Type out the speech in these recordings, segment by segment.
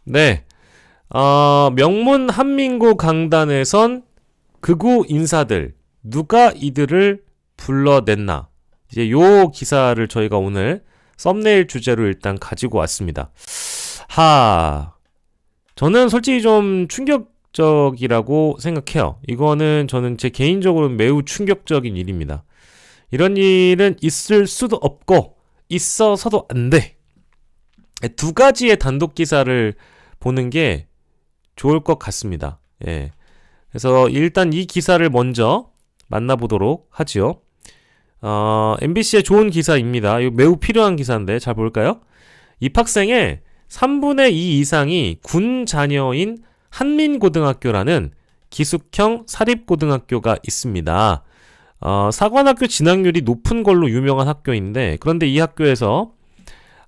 네. 명문 한민구 강단에선 극우 인사들, 누가 이들을 불러냈나. 이제 요 기사를 저희가 오늘 썸네일 주제로 일단 가지고 왔습니다. 저는 솔직히 좀 충격적이라고 생각해요. 이거는 저는 제 개인적으로 매우 충격적인 일입니다. 이런 일은 있을 수도 없고 있어서도 안 돼. 두 가지의 단독 기사를 보는 게 좋을 것 같습니다. 예. 그래서 일단 이 기사를 먼저 만나보도록 하지요. MBC의 좋은 기사입니다. 이거 매우 필요한 기사인데 잘 볼까요? 입학생의 3분의 2 이상이 군 자녀인 한민고등학교라는 기숙형 사립고등학교가 있습니다. 사관학교 진학률이 높은 걸로 유명한 학교인데, 그런데 이 학교에서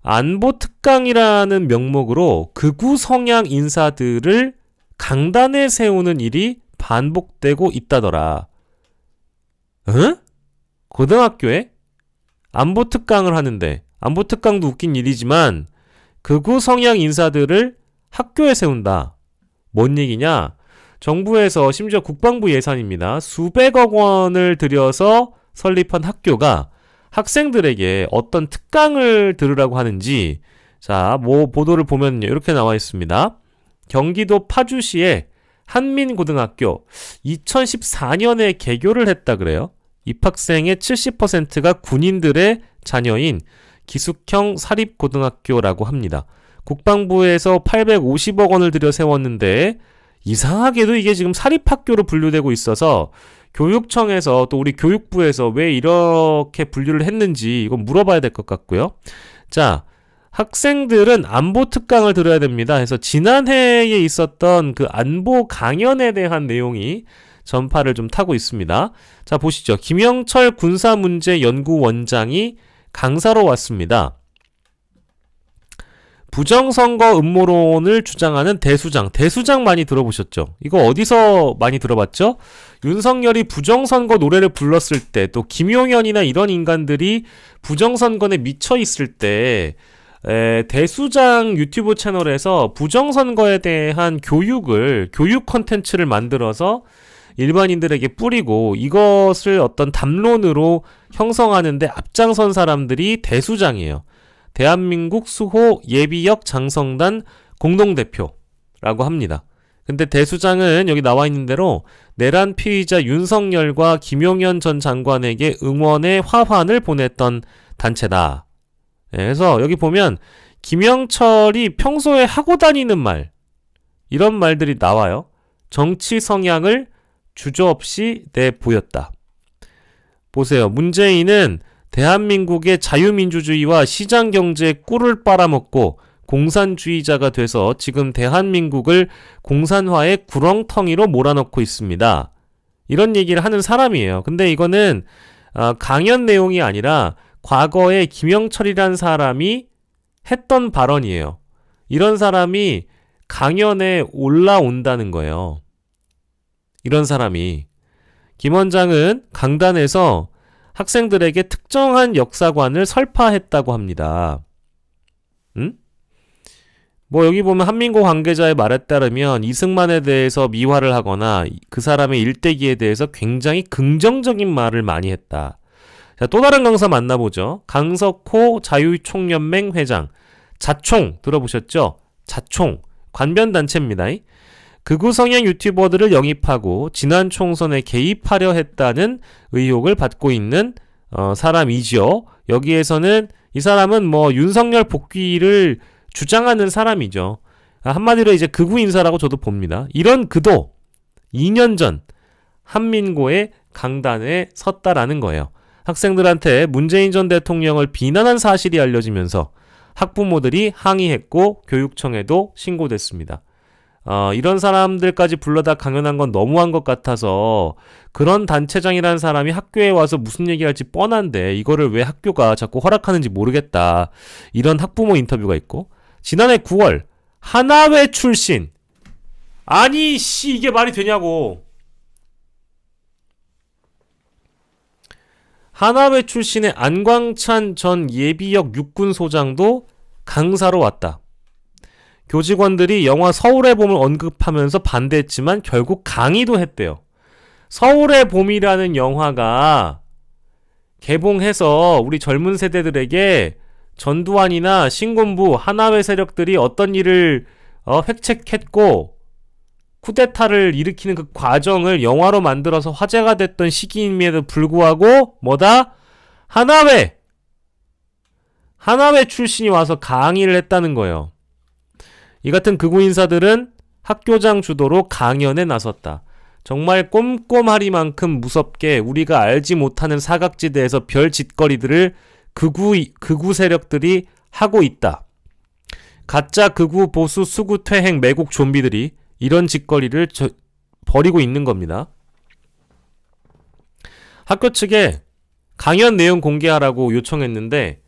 안보 특강이라는 명목으로 극우 성향 인사들을 강단에 세우는 일이 반복되고 있다더라. 응? 고등학교에 안보 특강을 하는데, 안보 특강도 웃긴 일이지만 극우 성향 인사들을 학교에 세운다. 뭔 얘기냐? 정부에서 심지어 국방부 예산입니다. 수백억 원을 들여서 설립한 학교가 학생들에게 어떤 특강을 들으라고 하는지, 자, 보도를 보면요. 이렇게 나와 있습니다. 경기도 파주시의 한민고등학교 2014년에 개교를 했다 그래요. 입학생의 70%가 군인들의 자녀인 기숙형 사립고등학교라고 합니다. 국방부에서 850억 원을 들여 세웠는데 이상하게도 이게 지금 사립학교로 분류되고 있어서 교육청에서 또 우리 교육부에서 왜 이렇게 분류를 했는지 이건 물어봐야 될 것 같고요. 자, 학생들은 안보 특강을 들어야 됩니다. 그래서 지난해에 있었던 그 안보 강연에 대한 내용이 전파를 좀 타고 있습니다. 자, 보시죠. 김영철 군사문제연구원장이 강사로 왔습니다. 부정선거 음모론을 주장하는 대수장 많이 들어보셨죠? 이거 어디서 많이 들어봤죠? 윤석열이 부정선거 노래를 불렀을 때, 또 김용현이나 이런 인간들이 부정선거에 미쳐 있을 때 대수장 유튜브 채널에서 부정선거에 대한 교육 컨텐츠를 만들어서 일반인들에게 뿌리고 이것을 어떤 담론으로 형성하는데 앞장선 사람들이 대수장이에요. 대한민국 수호 예비역 장성단 공동대표라고 합니다. 근데 대수장은 여기 나와 있는 대로 내란 피의자 윤석열과 김용현 전 장관에게 응원의 화환을 보냈던 단체다. 그래서 여기 보면 김영철이 평소에 하고 다니는 말, 이런 말들이 나와요. 정치 성향을 주저없이 내보였다. 보세요. 문재인은 대한민국의 자유민주주의와 시장경제의 꿀을 빨아먹고 공산주의자가 돼서 지금 대한민국을 공산화의 구렁텅이로 몰아넣고 있습니다. 이런 얘기를 하는 사람이에요. 근데 이거는 강연 내용이 아니라 과거에 김영철이란 사람이 했던 발언이에요. 이런 사람이 강연에 올라온다는 거예요. 이런 사람이. 김 원장은 강단에서 학생들에게 특정한 역사관을 설파했다고 합니다. 여기 보면 한민고 관계자의 말에 따르면 이승만에 대해서 미화를 하거나 그 사람의 일대기에 대해서 굉장히 긍정적인 말을 많이 했다. 자, 또 다른 강사 만나보죠. 강석호 자유총연맹 회장. 자총 들어보셨죠? 자총. 관변단체입니다. 극우 성향 유튜버들을 영입하고 지난 총선에 개입하려 했다는 의혹을 받고 있는 사람이죠. 여기에서는 이 사람은 윤석열 복귀를 주장하는 사람이죠. 한마디로 이제 극우 인사라고 저도 봅니다. 이런 그도 2년 전 한민고의 강단에 섰다라는 거예요. 학생들한테 문재인 전 대통령을 비난한 사실이 알려지면서 학부모들이 항의했고 교육청에도 신고됐습니다. 이런 사람들까지 불러다 강연한 건 너무한 것 같아서 그런 단체장이라는 사람이 학교에 와서 무슨 얘기할지 뻔한데 이거를 왜 학교가 자꾸 허락하는지 모르겠다. 이런 학부모 인터뷰가 있고, 지난해 9월 하나회 출신, 아니 이게 말이 되냐고. 하나회 출신의 안광찬 전 예비역 육군소장도 강사로 왔다. 교직원들이 영화 서울의 봄을 언급하면서 반대했지만 결국 강의도 했대요. 서울의 봄이라는 영화가 개봉해서 우리 젊은 세대들에게 전두환이나 신군부, 하나회 세력들이 어떤 일을 획책했고 쿠데타를 일으키는 그 과정을 영화로 만들어서 화제가 됐던 시기임에도 불구하고 뭐다? 하나회 출신이 와서 강의를 했다는 거예요. 이 같은 극우 인사들은 학교장 주도로 강연에 나섰다. 정말 꼼꼼하리만큼 무섭게 우리가 알지 못하는 사각지대에서 별 짓거리들을 극우 세력들이 하고 있다. 가짜 극우 보수 수구 퇴행 매국 좀비들이 이런 짓거리를 벌이고 있는 겁니다. 학교 측에 강연 내용 공개하라고 요청했는데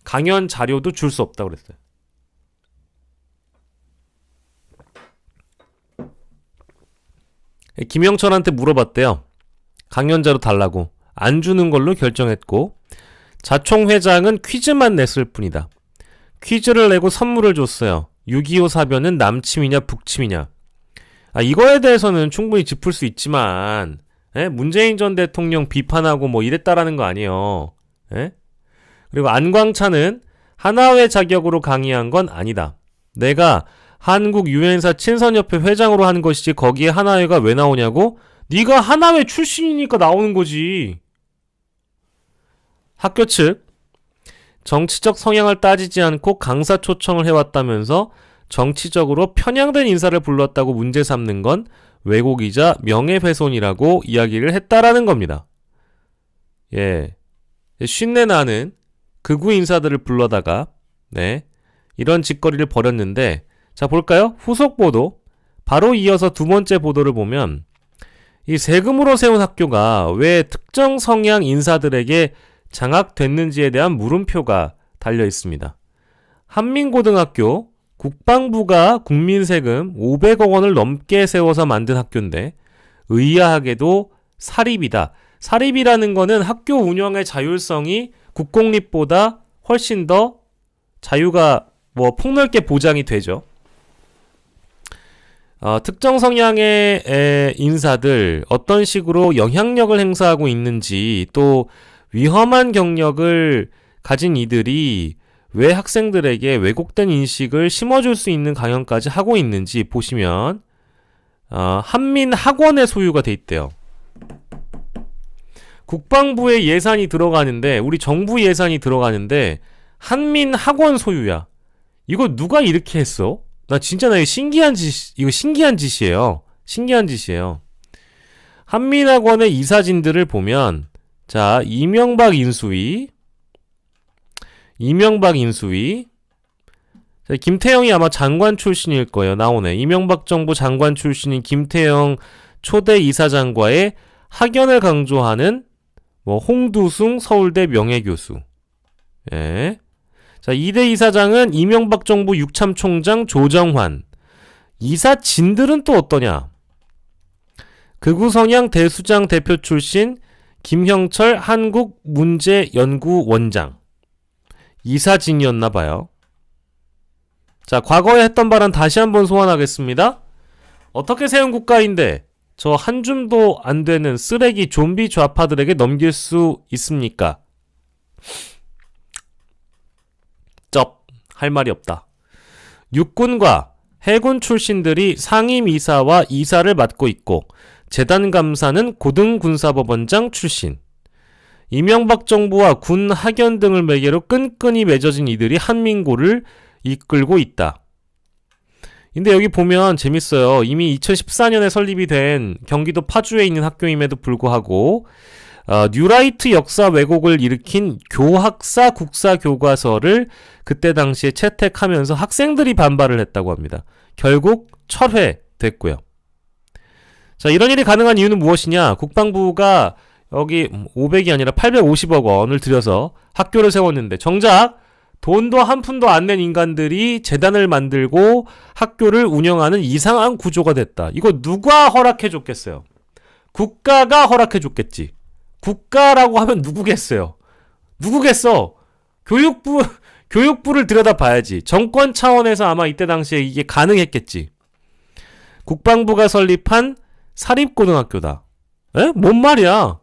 강연 자료도 줄 수 없다고 그랬어요. 김영철한테 물어봤대요. 강연 자료 달라고. 안 주는 걸로 결정했고 자총 회장은 퀴즈만 냈을 뿐이다. 퀴즈를 내고 선물을 줬어요. 6.25 사변은 남침이냐 북침이냐. 이거에 대해서는 충분히 짚을 수 있지만 문재인 전 대통령 비판하고 뭐 이랬다라는 거 아니에요. 그리고 안광찬은 하나회 자격으로 강의한 건 아니다. 내가 한국 유엔사 친선협회 회장으로 한 것이지 거기에 하나회가 왜 나오냐고? 네가 하나회 출신이니까 나오는 거지. 학교 측 정치적 성향을 따지지 않고 강사 초청을 해왔다면서 정치적으로 편향된 인사를 불렀다고 문제 삼는 건 왜곡이자 명예훼손이라고 이야기를 했다라는 겁니다. 쉰내 나는 극우 인사들을 불러다가 이런 짓거리를 벌였는데 자 볼까요? 후속 보도 바로 이어서 두 번째 보도를 보면 이 세금으로 세운 학교가 왜 특정 성향 인사들에게 장악됐는지에 대한 물음표가 달려 있습니다. 한민고등학교 국방부가 국민세금 500억 원을 넘게 세워서 만든 학교인데 의아하게도 사립이다. 사립이라는 거는 학교 운영의 자율성이 국공립보다 훨씬 더 자유가 폭넓게 보장이 되죠. 특정 성향의 인사들 어떤 식으로 영향력을 행사하고 있는지 또 위험한 경력을 가진 이들이 왜 학생들에게 왜곡된 인식을 심어줄 수 있는 강연까지 하고 있는지 보시면 한민학원의 소유가 돼 있대요. 국방부의 예산이 들어가는데 우리 정부 예산이 들어가는데 한민학원 소유야. 이거 누가 이렇게 했어? 나 이거 신기한 짓이에요. 신기한 짓이에요. 한민학원의 이 사진들을 보면 자, 이명박 인수위 자, 김태형이 아마 장관 출신일 거예요. 나오네. 이명박 정부 장관 출신인 김태형 초대 이사장과의 학연을 강조하는 홍두숭 서울대 명예교수. 자, 2대 이사장은 이명박 정부 육참총장 조정환. 이사진들은 또 어떠냐? 극우 성향 대수장 대표 출신 김형철 한국문제연구원장. 이사진이었나 봐요. 자, 과거에 했던 발언 다시 한번 소환하겠습니다. 어떻게 세운 국가인데 저 한 줌도 안 되는 쓰레기 좀비 좌파들에게 넘길 수 있습니까? 할 말이 없다. 육군과 해군 출신들이 상임이사와 이사를 맡고 있고 재단 감사는 고등군사법원장 출신. 이명박 정부와 군 학연 등을 매개로 끈끈이 맺어진 이들이 한민고를 이끌고 있다. 근데 여기 보면 재밌어요. 이미 2014년에 설립이 된 경기도 파주에 있는 학교임에도 불구하고 뉴라이트 역사 왜곡을 일으킨 교학사 국사 교과서를 그때 당시에 채택하면서 학생들이 반발을 했다고 합니다. 결국 철회됐고요. 자, 이런 일이 가능한 이유는 무엇이냐? 국방부가 여기 500이 아니라 850억 원을 들여서 학교를 세웠는데 정작 돈도 한 푼도 안 낸 인간들이 재단을 만들고 학교를 운영하는 이상한 구조가 됐다. 이거 누가 허락해 줬겠어요? 국가가 허락해 줬겠지. 국가라고 하면 누구겠어요? 누구겠어? 교육부를 들여다봐야지. 정권 차원에서 아마 이때 당시에 이게 가능했겠지. 국방부가 설립한 사립고등학교다. 에? 뭔 말이야?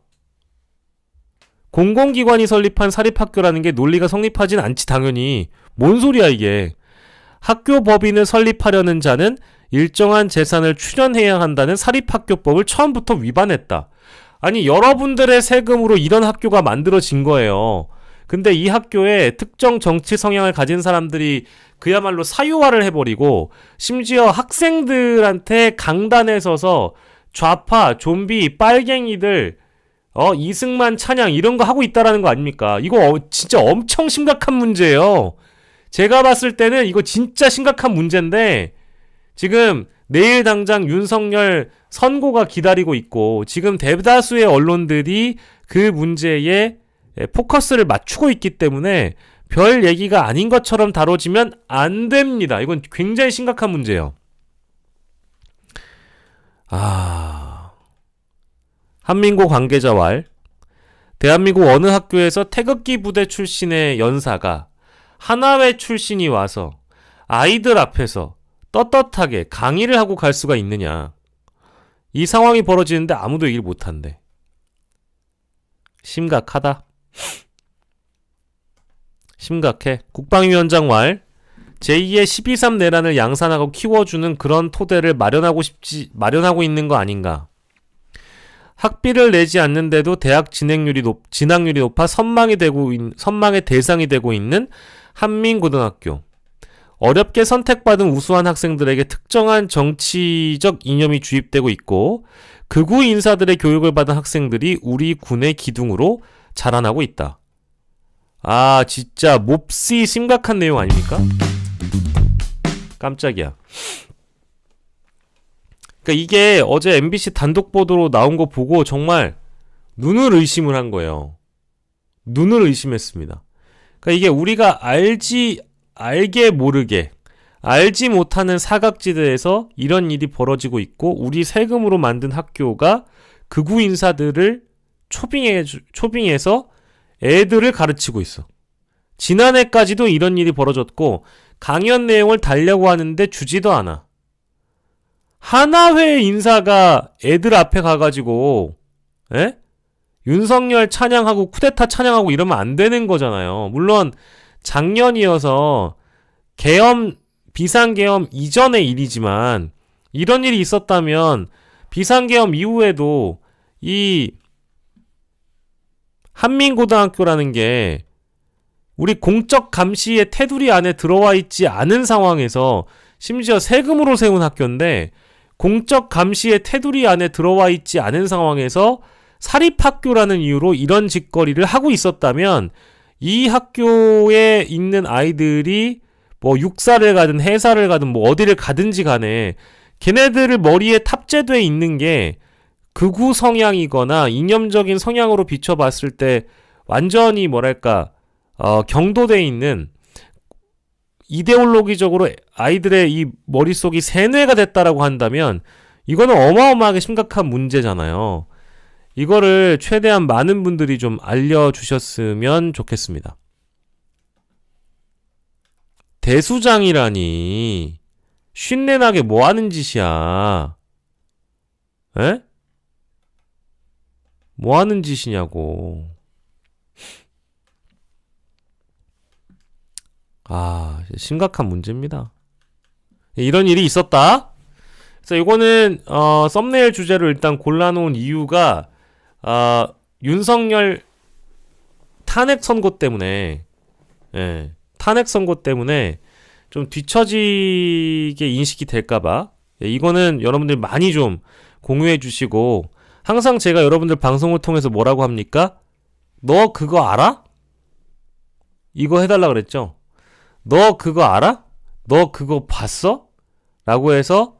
공공기관이 설립한 사립학교라는 게 논리가 성립하진 않지 당연히. 뭔 소리야 이게. 학교 법인을 설립하려는 자는 일정한 재산을 출연해야 한다는 사립학교법을 처음부터 위반했다. 아니 여러분들의 세금으로 이런 학교가 만들어진 거예요. 근데 이 학교에 특정 정치 성향을 가진 사람들이 그야말로 사유화를 해버리고 심지어 학생들한테 강단에 서서 좌파, 좀비, 빨갱이들 이승만 찬양 이런 거 하고 있다라는 거 아닙니까? 이거 진짜 엄청 심각한 문제예요. 제가 봤을 때는 이거 진짜 심각한 문제인데 지금 내일 당장 윤석열 선고가 기다리고 있고 지금 대다수의 언론들이 그 문제에 포커스를 맞추고 있기 때문에 별 얘기가 아닌 것처럼 다뤄지면 안 됩니다. 이건 굉장히 심각한 문제예요. 한민고 관계자 왈. 대한민국 어느 학교에서 태극기 부대 출신의 연사가 하나회 출신이 와서 아이들 앞에서 떳떳하게 강의를 하고 갈 수가 있느냐. 이 상황이 벌어지는데 아무도 얘기를 못한대. 심각하다. 심각해. 국방위원장 말. 제2의 12.3 내란을 양산하고 키워주는 그런 토대를 마련하고 있는 거 아닌가. 학비를 내지 않는데도 대학 진학률이 높아 선망의 대상이 되고 있는 한민고등학교. 어렵게 선택받은 우수한 학생들에게 특정한 정치적 이념이 주입되고 있고 극우 인사들의 교육을 받은 학생들이 우리 군의 기둥으로 자라나고 있다. 진짜 몹시 심각한 내용 아닙니까? 깜짝이야. 그러니까 이게 어제 MBC 단독 보도로 나온 거 보고 정말 눈을 의심을 한 거예요. 눈을 의심했습니다. 그러니까 이게 우리가 알게 모르게 알지 못하는 사각지대에서 이런 일이 벌어지고 있고 우리 세금으로 만든 학교가 극우 인사들을 초빙해서 애들을 가르치고 있어. 지난해까지도 이런 일이 벌어졌고 강연 내용을 달려고 하는데 주지도 않아. 하나회 인사가 애들 앞에 가가지고 윤석열 찬양하고 쿠데타 찬양하고 이러면 안 되는 거잖아요. 물론 작년이어서 비상계엄 이전의 일이지만 이런 일이 있었다면 비상계엄 이후에도 이 한민고등학교라는 게 우리 공적 감시의 테두리 안에 들어와 있지 않은 상황에서 심지어 세금으로 세운 학교인데 공적 감시의 테두리 안에 들어와 있지 않은 상황에서 사립학교라는 이유로 이런 짓거리를 하고 있었다면 이 학교에 있는 아이들이 뭐 육사를 가든 해사를 가든 뭐 어디를 가든지 간에 걔네들을 머리에 탑재돼 있는 게 극우 성향이거나 이념적인 성향으로 비춰봤을 때 완전히 경도돼 있는 이데올로기적으로 아이들의 이 머릿속이 세뇌가 됐다라고 한다면 이거는 어마어마하게 심각한 문제잖아요. 이거를 최대한 많은 분들이 좀 알려주셨으면 좋겠습니다. 대수장이라니 쉰내나게 뭐하는 짓이야. 에? 뭐하는 짓이냐고. 심각한 문제입니다. 이런 일이 있었다. 그래서 이거는 썸네일 주제로 일단 골라놓은 이유가 윤석열 탄핵 선고 때문에 좀 뒤처지게 인식이 될까봐 이거는 여러분들 많이 좀 공유해 주시고 항상 제가 여러분들 방송을 통해서 뭐라고 합니까? 너 그거 알아? 이거 해달라 그랬죠? 너 그거 알아? 너 그거 봤어? 라고 해서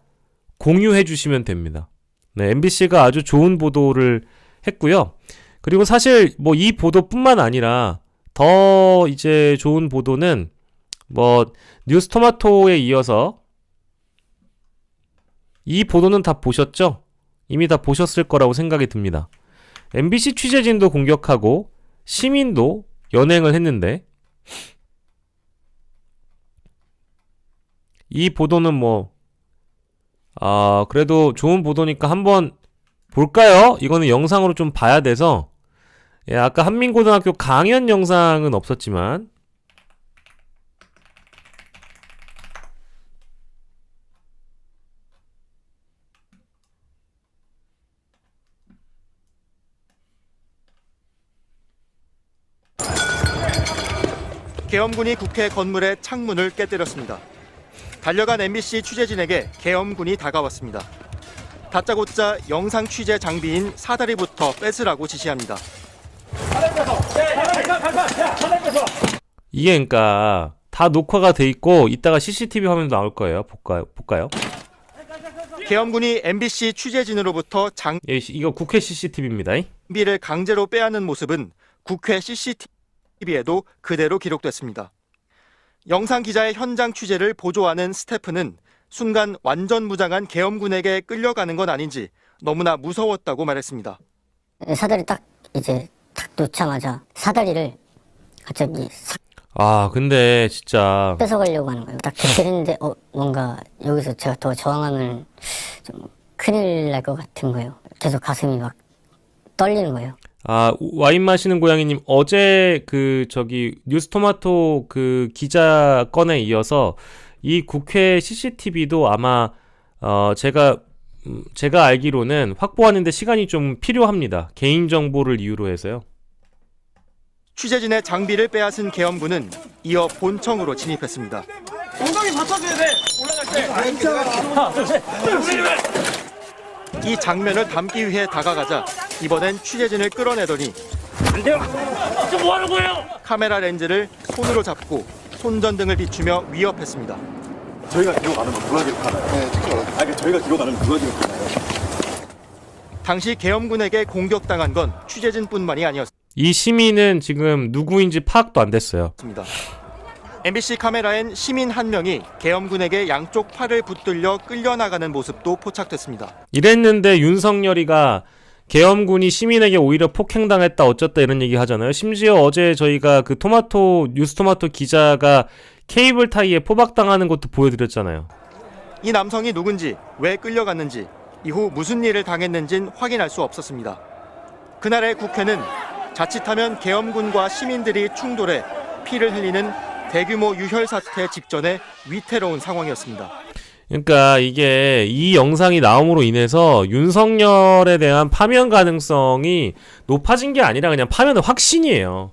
공유해 주시면 됩니다. 네, MBC가 아주 좋은 보도를 했고요. 그리고 사실 뭐 이 보도뿐만 아니라 더 이제 좋은 보도는 뭐 뉴스토마토에 이어서 이 보도는 다 보셨죠? 이미 다 보셨을 거라고 생각이 듭니다. MBC 취재진도 공격하고 시민도 연행을 했는데 이 보도는 뭐, 그래도 좋은 보도니까 한번 볼까요? 이거는 영상으로 좀 봐야 돼서. 예, 아까 한민고등학교 강연 영상은 없었지만, 계엄군이 국회 건물의 창문을 깨뜨렸습니다. 달려간 MBC 취재진에게 계엄군이 다가왔습니다. 다짜고짜 영상 취재 장비인 사다리부터 뺏으라고 지시합니다. 이게 그러니까 다 녹화가 돼 있고 이따가 CCTV 화면도 나올 거예요. 볼까요? 계엄군이 MBC 취재진으로부터 예, 이거 국회 CCTV입니다. 장비를 강제로 빼앗는 모습은 국회 CCTV에도 그대로 기록됐습니다. 영상 기자의 현장 취재를 보조하는 스태프는 순간 완전 무장한 계엄군에게 끌려가는 건 아닌지 너무나 무서웠다고 말했습니다. 사다리 딱 놓자마자 사다리를 갑자기 싹 근데 진짜 뺏어가려고 하는 거예요. 딱 그랬는데 뭔가 여기서 제가 더 저항하면 좀 큰일 날 것 같은 거예요. 계속 가슴이 막 떨리는 거예요. 와인 마시는 고양이님, 어제 뉴스토마토 기자 건에 이어서 이 국회 CCTV도 아마 제가 알기로는 확보하는데 시간이 좀 필요합니다. 개인정보를 이유로 해서요. 취재진의 장비를 빼앗은 계엄군은 이어 본청으로 진입했습니다. 엉덩이 받쳐줘야 돼. 올라갈 때. 이 장면을 담기 위해 다가가자 이번엔 취재진을 끌어내더니 안 돼요. 지금 뭐 하는 거예요? 카메라 렌즈를 손으로 잡고 손전등을 비추며 위협했습니다. 저희가 기록 안 하면 누가 기록하나요? 네, 직접. 저희가 기록 안 하면 누가 기록하나요? 당시 계엄군에게 공격당한 건 취재진뿐만이 아니었습니다. 이 시민은 지금 누구인지 파악도 안 됐어요. MBC 카메라엔 시민 한 명이 계엄군에게 양쪽 팔을 붙들려 끌려나가는 모습도 포착됐습니다. 이랬는데 윤석열이가 계엄군이 시민에게 오히려 폭행당했다 어쩌다 이런 얘기 하잖아요. 심지어 어제 저희가 뉴스토마토 기자가 케이블 타이에 포박당하는 것도 보여드렸잖아요. 이 남성이 누군지, 왜 끌려갔는지, 이후 무슨 일을 당했는진 확인할 수 없었습니다. 그날의 국회는 자칫하면 계엄군과 시민들이 충돌해 피를 흘리는 대규모 유혈 사태 직전에 위태로운 상황이었습니다. 그러니까 이게 이 영상이 나옴으로 인해서 윤석열에 대한 파면 가능성이 높아진 게 아니라 그냥 파면은 확신이에요.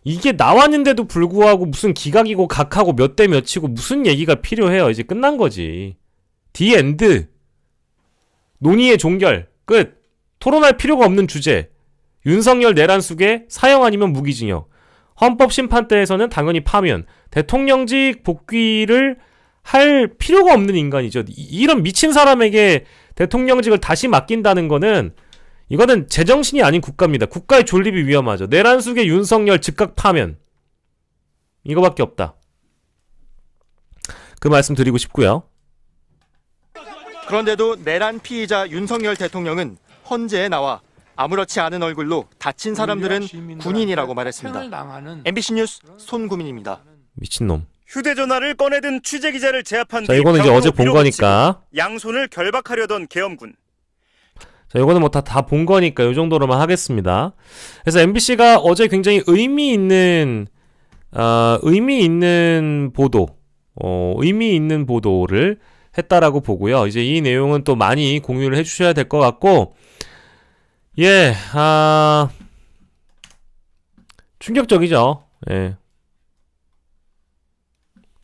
이게 나왔는데도 불구하고 무슨 기각이고 각하고 몇 대 몇이고 무슨 얘기가 필요해요. 이제 끝난 거지. 디 엔드. 논의의 종결. 끝. 토론할 필요가 없는 주제. 윤석열 내란 속에 사형 아니면 무기징역. 헌법심판대에서는 당연히 파면. 대통령직 복귀를 할 필요가 없는 인간이죠. 이런 미친 사람에게 대통령직을 다시 맡긴다는 거는 이거는 제정신이 아닌 국가입니다. 국가의 존립이 위험하죠. 내란 속의 윤석열 즉각 파면. 이거밖에 없다. 그 말씀 드리고 싶고요. 그런데도 내란 피의자 윤석열 대통령은 헌재에 나와 아무렇지 않은 얼굴로 다친 사람들은 군인이라고 말했습니다. MBC 뉴스 손구민입니다. 미친놈. 휴대전화를 꺼내든 취재기자를 제압한 자, 이거는 이제 어제 본 거니까. 양손을 결박하려던 계엄군. 자, 이거는 뭐 다 본 거니까 이 정도로만 하겠습니다. 그래서 MBC가 어제 굉장히 의미 있는 보도를 했다라고 보고요. 이제 이 내용은 또 많이 공유를 해주셔야 될 것 같고, 예, 충격적이죠. 예.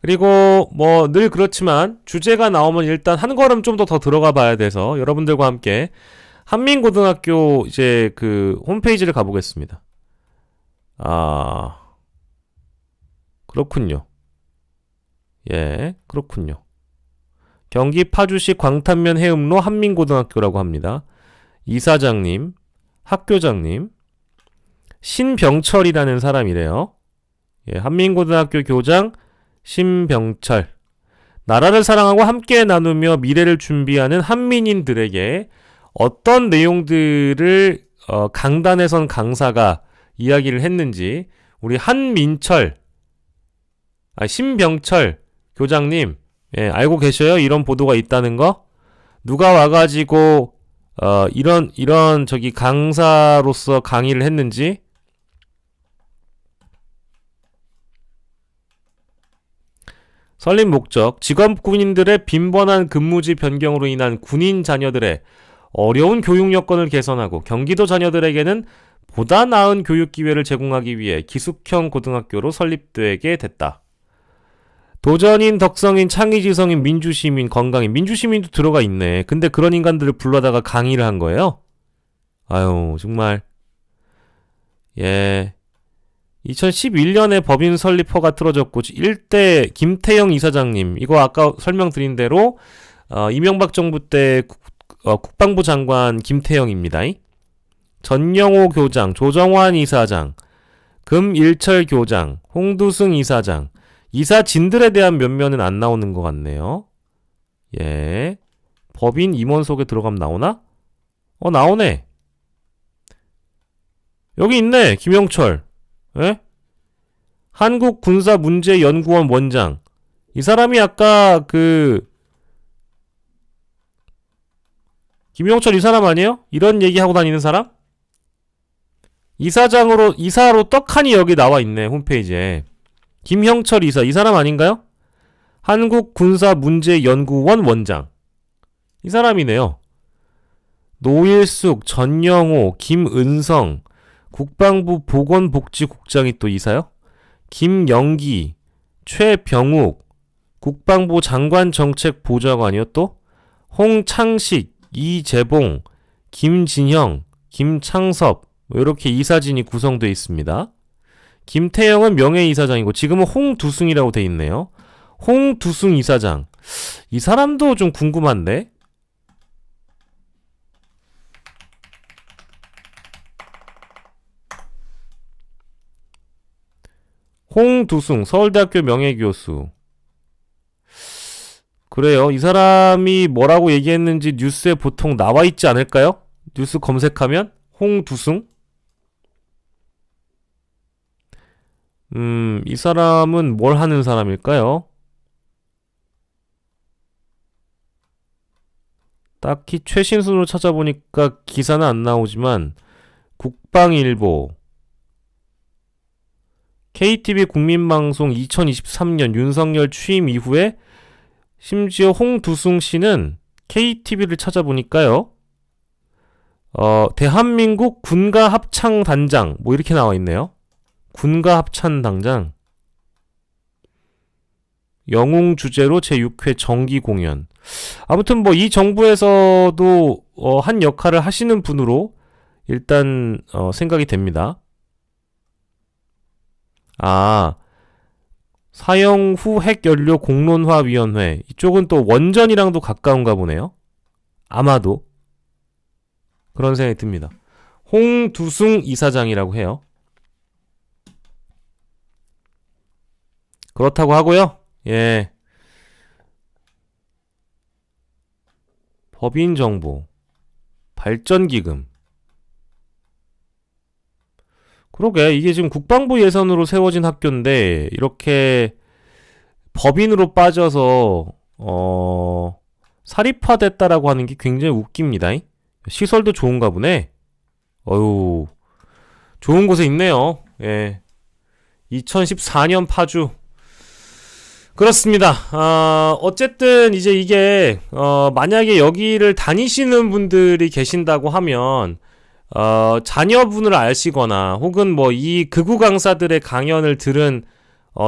그리고 뭐 늘 그렇지만 주제가 나오면 일단 한 걸음 좀 더 들어가 봐야 돼서 여러분들과 함께 한민고등학교 이제 홈페이지를 가보겠습니다. 그렇군요. 예, 그렇군요. 경기 파주시 광탄면 해음로 한민고등학교라고 합니다. 이사장님, 학교장님, 신병철이라는 사람이래요. 예, 한민고등학교 교장 신병철. 나라를 사랑하고 함께 나누며 미래를 준비하는 한민인들에게 어떤 내용들을 강단에선 강사가 이야기를 했는지 우리 신병철 교장님 예, 알고 계셔요? 이런 보도가 있다는 거? 누가 와가지고 이런 저기 강사로서 강의를 했는지? 설립 목적, 직업군인들의 빈번한 근무지 변경으로 인한 군인 자녀들의 어려운 교육 여건을 개선하고 경기도 자녀들에게는 보다 나은 교육 기회를 제공하기 위해 기숙형 고등학교로 설립되게 됐다. 도전인, 덕성인, 창의지성인, 민주시민, 건강인, 민주시민도 들어가 있네. 근데 그런 인간들을 불러다가 강의를 한 거예요? 아유, 정말. 예. 2011년에 법인 설립 허가 틀어졌고 1대 김태영 이사장님, 이거 아까 설명드린 대로 이명박 정부 때 국방부 장관 김태영입니다. 전영호 교장, 조정환 이사장, 금일철 교장, 홍두승 이사장, 이사진들에 대한 면면은 안 나오는 것 같네요. 예. 법인 임원 속에 들어가면 나오나? 나오네. 여기 있네. 김영철. 예? 한국군사문제연구원 원장. 이 사람이 아까 김영철 이 사람 아니에요? 이런 얘기하고 다니는 사람? 이사로 떡하니 여기 나와 있네, 홈페이지에. 김형철 이사, 이 사람 아닌가요? 한국군사문제연구원 원장. 이 사람이네요. 노일숙, 전영호, 김은성, 국방부 보건복지국장이 또 이사요? 김영기, 최병욱, 국방부 장관정책보좌관이요 또? 홍창식, 이재봉, 김진형, 김창섭, 이렇게 이사진이 구성되어 있습니다. 김태영은 명예이사장이고 지금은 홍두승이라고 돼 있네요. 홍두승 이사장. 이 사람도 좀 궁금한데? 홍두승 서울대학교 명예교수. 그래요. 이 사람이 뭐라고 얘기했는지 뉴스에 보통 나와 있지 않을까요? 뉴스 검색하면 홍두승? 이 사람은 뭘 하는 사람일까요? 딱히 최신 순으로 찾아보니까 기사는 안 나오지만 국방일보, KTV 국민방송 2023년 윤석열 취임 이후에 심지어 홍두승 씨는 KTV를 찾아보니까요. 대한민국 군가 합창 단장 뭐 이렇게 나와 있네요. 군가 합창 단장. 영웅 주제로 제6회 정기 공연. 아무튼 뭐 이 정부에서도 한 역할을 하시는 분으로 일단 생각이 됩니다. 사형 후 핵연료 공론화위원회. 이쪽은 또 원전이랑도 가까운가 보네요. 아마도 그런 생각이 듭니다. 홍두승 이사장이라고 해요. 그렇다고 하고요. 예. 법인정보, 발전기금. 그러게, 이게 지금 국방부 예산으로 세워진 학교인데 이렇게 법인으로 빠져서 사립화됐다라고 하는 게 굉장히 웃깁니다. 시설도 좋은가 보네. 어휴, 좋은 곳에 있네요. 예. 2014년 파주. 그렇습니다. 어쨌든 이제 이게 만약에 여기를 다니시는 분들이 계신다고 하면 자녀분을 아시거나 혹은 뭐 이 극우 강사들의 강연을 들은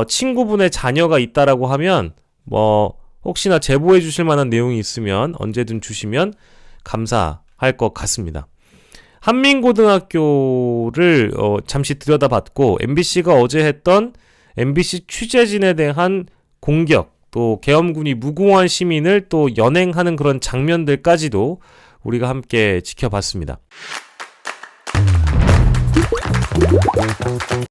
친구분의 자녀가 있다라고 하면 뭐 혹시나 제보해 주실 만한 내용이 있으면 언제든 주시면 감사할 것 같습니다. 한민고등학교를 잠시 들여다봤고 MBC가 어제 했던 MBC 취재진에 대한 공격, 또 계엄군이 무고한 시민을 또 연행하는 그런 장면들까지도 우리가 함께 지켜봤습니다.